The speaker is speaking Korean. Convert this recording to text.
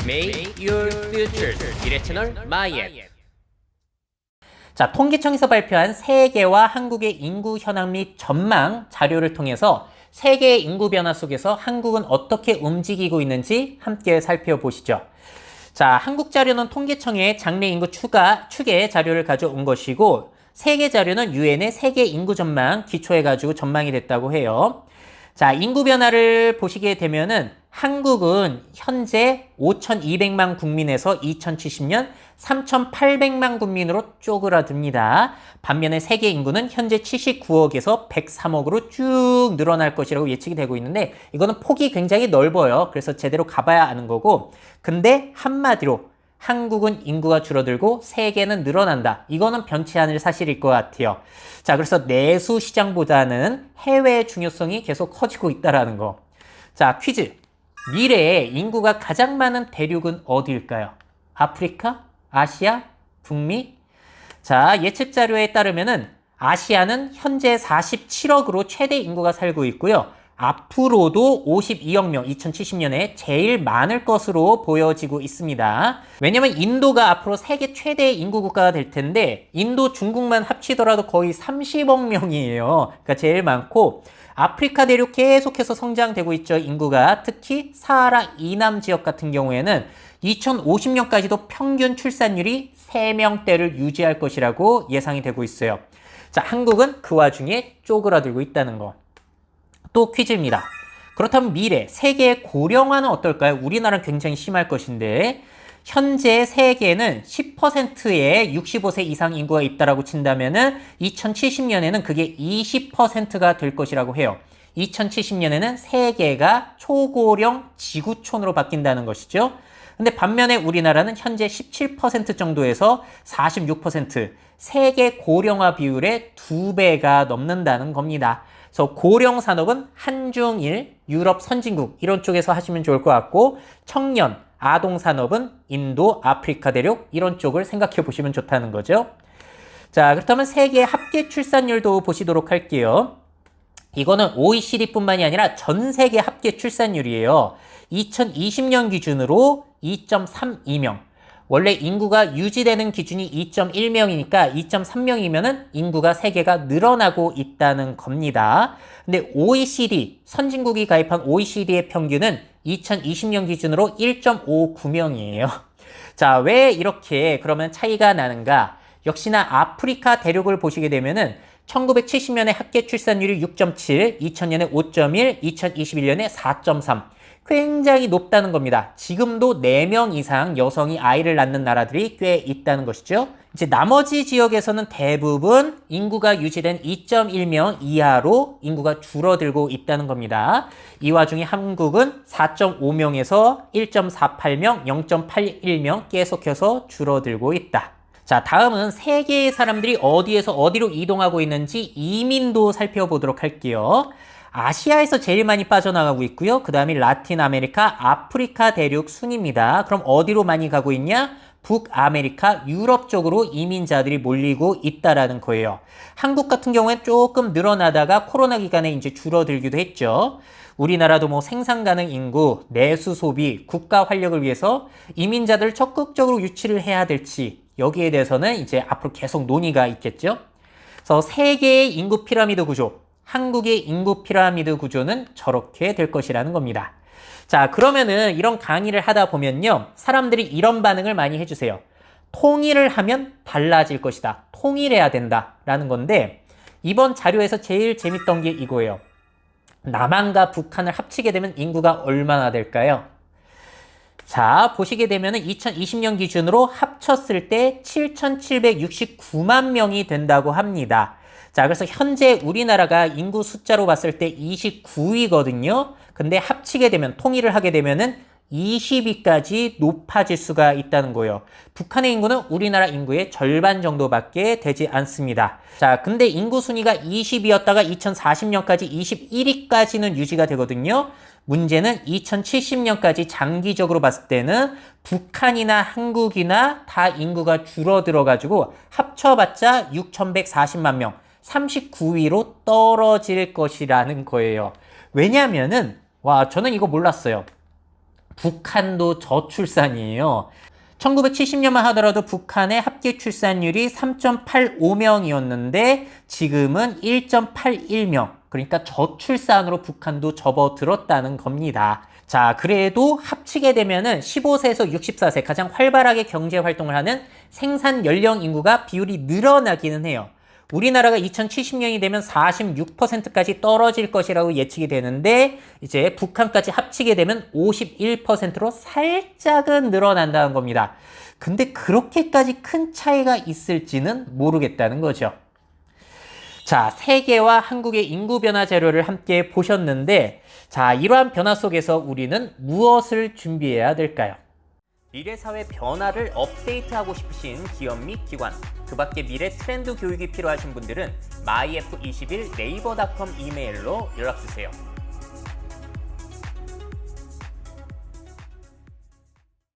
Make your future 미래 채널 마이앱. 자, 통계청에서 발표한 세계와 한국의 인구 현황 및 전망 자료를 통해서 세계의 인구 변화 속에서 한국은 어떻게 움직이고 있는지 함께 살펴보시죠. 자, 한국 자료는 통계청의 장래 인구 추계 자료를 가져온 것이고, 세계 자료는 유엔의 세계 인구 전망 기초해가지고 전망이 됐다고 해요. 자, 인구 변화를 보시게 되면은 한국은 현재 5,200만 국민에서 2070년 3,800만 국민으로 쪼그라듭니다. 반면에 세계 인구는 현재 79억에서 103억으로 쭉 늘어날 것이라고 예측이 되고 있는데, 이거는 폭이 굉장히 넓어요. 그래서 제대로 가봐야 아는 거고, 근데 한마디로 한국은 인구가 줄어들고 세계는 늘어난다. 이거는 변치 않을 사실일 것 같아요. 자, 그래서 내수 시장보다는 해외의 중요성이 계속 커지고 있다라는 거. 자, 퀴즈. 미래에 인구가 가장 많은 대륙은 어디일까요? 아프리카? 아시아? 북미? 자, 예측 자료에 따르면은 아시아는 현재 47억으로 최대 인구가 살고 있고요. 앞으로도 52억 명, 2070년에 제일 많을 것으로 보여지고 있습니다. 왜냐면 인도가 앞으로 세계 최대 인구 국가가 될 텐데, 인도, 중국만 합치더라도 거의 30억 명이에요. 그러니까 제일 많고, 아프리카 대륙 계속해서 성장되고 있죠, 인구가. 특히 사하라 이남 지역 같은 경우에는 2050년까지도 평균 출산율이 3명대를 유지할 것이라고 예상이 되고 있어요. 자, 한국은 그 와중에 쪼그라들고 있다는 거. 또 퀴즈입니다. 그렇다면 미래, 세계의 고령화는 어떨까요? 우리나라는 굉장히 심할 것인데, 현재 세계는 10%의 65세 이상 인구가 있다라고 친다면은 2070년에는 그게 20%가 될 것이라고 해요. 2070년에는 세계가 초고령 지구촌으로 바뀐다는 것이죠. 근데 반면에 우리나라는 현재 17% 정도에서 46%, 세계 고령화 비율의 2배가 넘는다는 겁니다. 그래서 고령 산업은 한중일, 유럽 선진국 이런 쪽에서 하시면 좋을 것 같고, 청년, 아동 산업은 인도, 아프리카 대륙 이런 쪽을 생각해 보시면 좋다는 거죠. 자, 그렇다면 세계 합계 출산율도 보시도록 할게요. 이거는 OECD뿐만이 아니라 전 세계 합계 출산율이에요. 2020년 기준으로 2.32명. 원래 인구가 유지되는 기준이 2.1명이니까 2.3명이면은 인구가 세계가 늘어나고 있다는 겁니다. 근데 OECD, 선진국이 가입한 OECD의 평균은 2020년 기준으로 1.59명이에요. 자, 왜 이렇게 그러면 차이가 나는가? 역시나 아프리카 대륙을 보시게 되면은 1970년에 합계 출산율이 6.7, 2000년에 5.1, 2021년에 4.3. 굉장히 높다는 겁니다. 지금도 4명 이상 여성이 아이를 낳는 나라들이 꽤 있다는 것이죠. 이제 나머지 지역에서는 대부분 인구가 유지된 2.1명 이하로 인구가 줄어들고 있다는 겁니다. 이 와중에 한국은 4.5명에서 1.48명, 0.81명 계속해서 줄어들고 있다. 자, 다음은 세계의 사람들이 어디에서 어디로 이동하고 있는지 이민도 살펴보도록 할게요. 아시아에서 제일 많이 빠져나가고 있고요. 그 다음에 라틴 아메리카, 아프리카 대륙 순입니다. 그럼 어디로 많이 가고 있냐? 북아메리카, 유럽 쪽으로 이민자들이 몰리고 있다라는 거예요. 한국 같은 경우에 조금 늘어나다가 코로나 기간에 이제 줄어들기도 했죠. 우리나라도 뭐 생산 가능 인구, 내수 소비, 국가 활력을 위해서 이민자들을 적극적으로 유치를 해야 될지, 여기에 대해서는 이제 앞으로 계속 논의가 있겠죠. 그래서 세계의 인구 피라미드 구조, 한국의 인구 피라미드 구조는 저렇게 될 것이라는 겁니다. 자, 그러면은 이런 강의를 하다 보면요, 사람들이 이런 반응을 많이 해주세요. 통일을 하면 달라질 것이다. 통일해야 된다라는 건데, 이번 자료에서 제일 재밌던 게 이거예요. 남한과 북한을 합치게 되면 인구가 얼마나 될까요? 자, 보시게 되면은 2020년 기준으로 합쳤을 때 7,769만 명이 된다고 합니다. 자, 그래서 현재 우리나라가 인구 숫자로 봤을 때 29위거든요. 근데 합치게 되면, 통일을 하게 되면은 20위까지 높아질 수가 있다는 거예요. 북한의 인구는 우리나라 인구의 절반 정도밖에 되지 않습니다. 자, 근데 인구 순위가 20위였다가 2040년까지 21위까지는 유지가 되거든요. 문제는 2070년까지 장기적으로 봤을 때는 북한이나 한국이나 다 인구가 줄어들어가지고 합쳐봤자 6,140만 명, 39위로 떨어질 것이라는 거예요. 왜냐면은, 와, 저는 이거 몰랐어요. 북한도 저출산이에요. 1970년만 하더라도 북한의 합계 출산율이 3.85명이었는데 지금은 1.81명. 그러니까 저출산으로 북한도 접어들었다는 겁니다. 자, 그래도 합치게 되면은 15세에서 64세 가장 활발하게 경제 활동을 하는 생산 연령 인구가 비율이 늘어나기는 해요. 우리나라가 2070년이 되면 46%까지 떨어질 것이라고 예측이 되는데 이제 북한까지 합치게 되면 51%로 살짝은 늘어난다는 겁니다. 근데 그렇게까지 큰 차이가 있을지는 모르겠다는 거죠. 자, 세계와 한국의 인구 변화 자료를 함께 보셨는데 자, 이러한 변화 속에서 우리는 무엇을 준비해야 될까요? 미래 사회 변화를 업데이트하고 싶으신 기업 및 기관, 그 밖에 미래 트렌드 교육이 필요하신 분들은 myf21 네이버닷컴 이메일로 연락주세요.